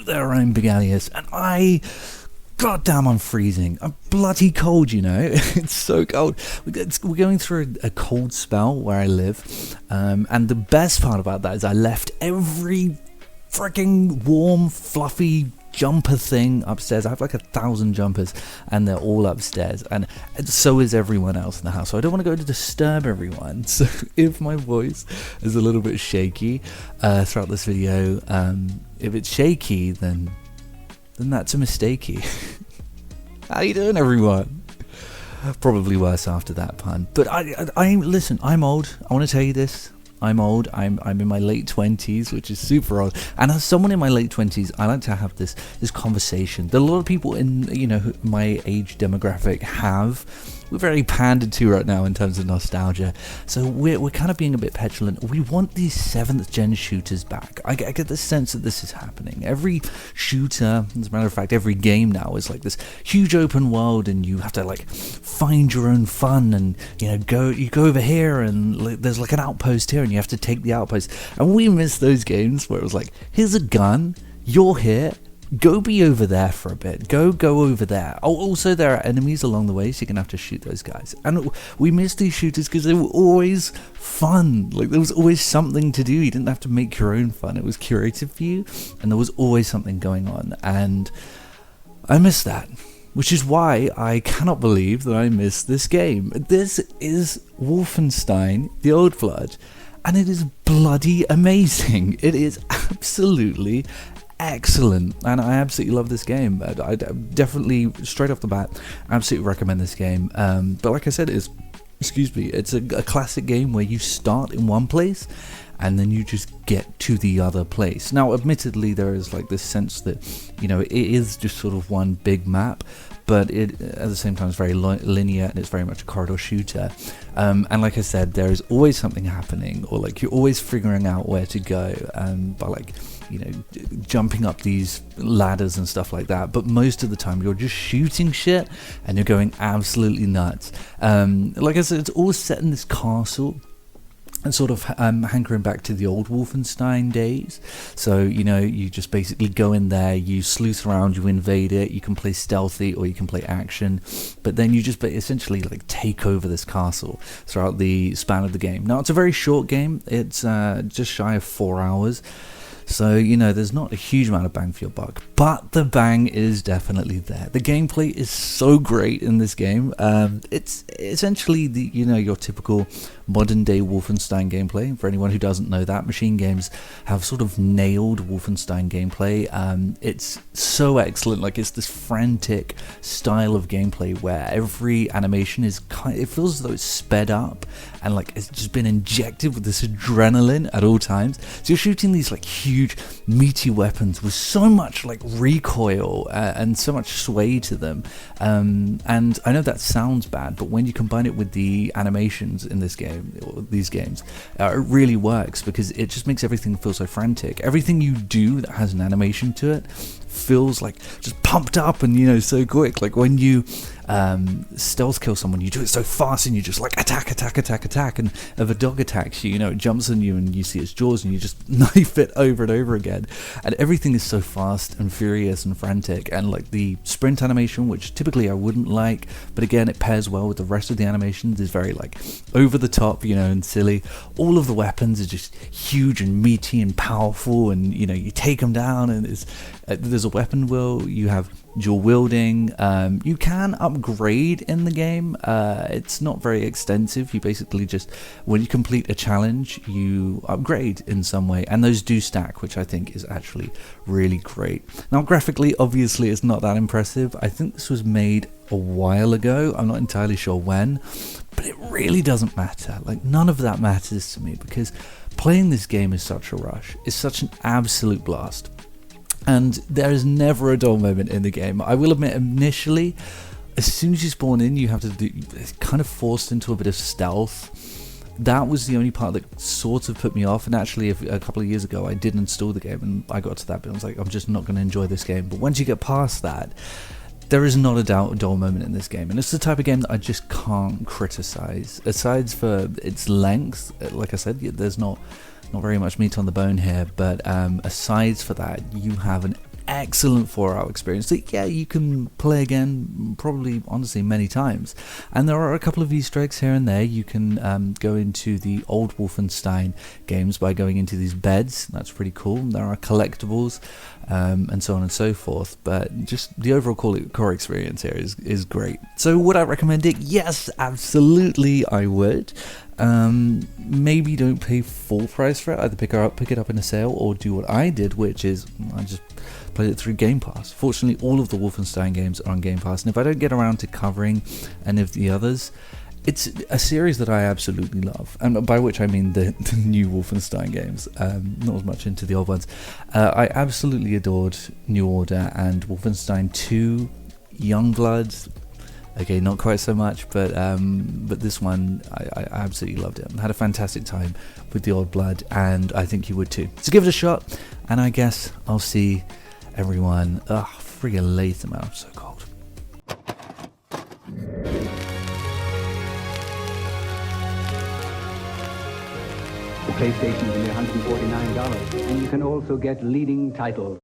there, I'm Begalius, and goddamn, I'm freezing. I'm bloody cold, you know. It's so cold. We're going through a cold spell where I live, and the best part about that is I left every freaking warm, fluffy jumper thing upstairs. I have like 1,000 jumpers, and they're all upstairs, and so is everyone else in the house. So I don't want to go to disturb everyone. So if my voice is a little bit shaky throughout this video, if it's shaky, then that's a mistakey. How you doing, everyone? Probably worse after that pun. But I listen, I'm old. I want to tell you this. I'm old. I'm in my late 20s, which is super old. And as someone in my late 20s, I like to have this conversation that a lot of people in my age demographic have. We're very pandered to right now in terms of nostalgia, so we're kind of being a bit petulant. We want these 7th gen shooters back. I get the sense that this is happening. Every shooter, as a matter of fact, every game now is like this huge open world, and you have to like find your own fun, and you go over here, and there's like an outpost here, and you have to take the outpost. And we miss those games where it was like, here's a gun, you're here, go be over there for a bit. Go over there. Oh, also there are enemies along the way, so you're gonna have to shoot those guys. And we miss these shooters because they were always fun. Like, there was always something to do. You didn't have to make your own fun. It was curated for you, and there was always something going on. And I miss that, which is why I cannot believe that I missed this game. This is Wolfenstein: The Old Blood, and it is bloody amazing. It is absolutely excellent, and I absolutely love this game. I definitely, straight off the bat, absolutely recommend this game. But like I said, it's a classic game where you start in one place and then you just get to the other place. Now, admittedly, there is like this sense that it is just sort of one big map, but it at the same time is very linear, and it's very much a corridor shooter. And like I said, there is always something happening, or like you're always figuring out where to go by like jumping up these ladders and stuff like that. But most of the time you're just shooting shit and you're going absolutely nuts. Like I said, it's all set in this castle, and sort of hankering back to the old Wolfenstein days. So you just basically go in there, you sleuth around, you invade it. You can play stealthy or you can play action, but then you just essentially like take over this castle throughout the span of the game. Now, it's a very short game. It's just shy of 4 hours. So, there's not a huge amount of bang for your buck, but the bang is definitely there. The gameplay is so great in this game. It's essentially your typical modern day Wolfenstein gameplay. For anyone who doesn't know that, Machine Games have sort of nailed Wolfenstein gameplay. It's so excellent. Like, it's this frantic style of gameplay where every animation is it feels as though it's sped up, and like it's just been injected with this adrenaline at all times. So you're shooting these like huge meaty weapons with so much like recoil and so much sway to them, and I know that sounds bad, but when you combine it with the animations in this game, or these games, it really works, because it just makes everything feel so frantic. Everything you do that has an animation to it feels like just pumped up and so quick. Like when you stealth kill someone, you do it so fast, and you just like attack, and if a dog attacks you, it jumps on you and you see its jaws and you just knife it over and over again, and everything is so fast and furious and frantic. And like the sprint animation, which typically I wouldn't like, but again it pairs well with the rest of the animations, is very like over the top, and silly. All of the weapons are just huge and meaty and powerful, and you take them down, and there's a weapon wheel, you have dual wielding. You can upgrade in the game. It's not very extensive. You basically just, when you complete a challenge, you upgrade in some way, and those do stack, which I think is actually really great. Now, graphically, obviously it's not that impressive. I think this was made a while ago. I'm not entirely sure when, but it really doesn't matter. Like, none of that matters to me, because playing this game is such a rush. It's such an absolute blast. And there is never a dull moment in the game. I will admit, initially, as soon as you spawn in, you have to do, it's kind of forced into a bit of stealth. That was the only part that sort of put me off. And actually, a couple of years ago, I did install the game, and I got to that bit. I was like, I'm just not going to enjoy this game. But once you get past that, there is not a dull moment in this game. And it's the type of game that I just can't criticize. Aside for its length, like I said, there's not very much meat on the bone here, but aside for that, you have an excellent 4-hour experience that, yeah, you can play again probably, honestly, many times. And there are a couple of Easter eggs here and there. You can go into the old Wolfenstein games by going into these beds. That's pretty cool. There are collectibles and so on and so forth. But just the overall core experience here is great. So would I recommend it? Yes, absolutely I would. Maybe don't pay full price for it. Either pick it up in a sale, or do what I did, which is I just played it through Game Pass. Fortunately, all of the Wolfenstein games are on Game Pass, and if I don't get around to covering any of the others, it's a series that I absolutely love, and by which I mean the new Wolfenstein games, not as much into the old ones. I absolutely adored New Order and Wolfenstein 2, Youngblood. Okay, not quite so much, but this one, I absolutely loved it. I had a fantastic time with the Old Blood, and I think you would too. So give it a shot, and I guess I'll see everyone friggin' later, man. I'm so cold. The PlayStation's only $149, and you can also get leading titles.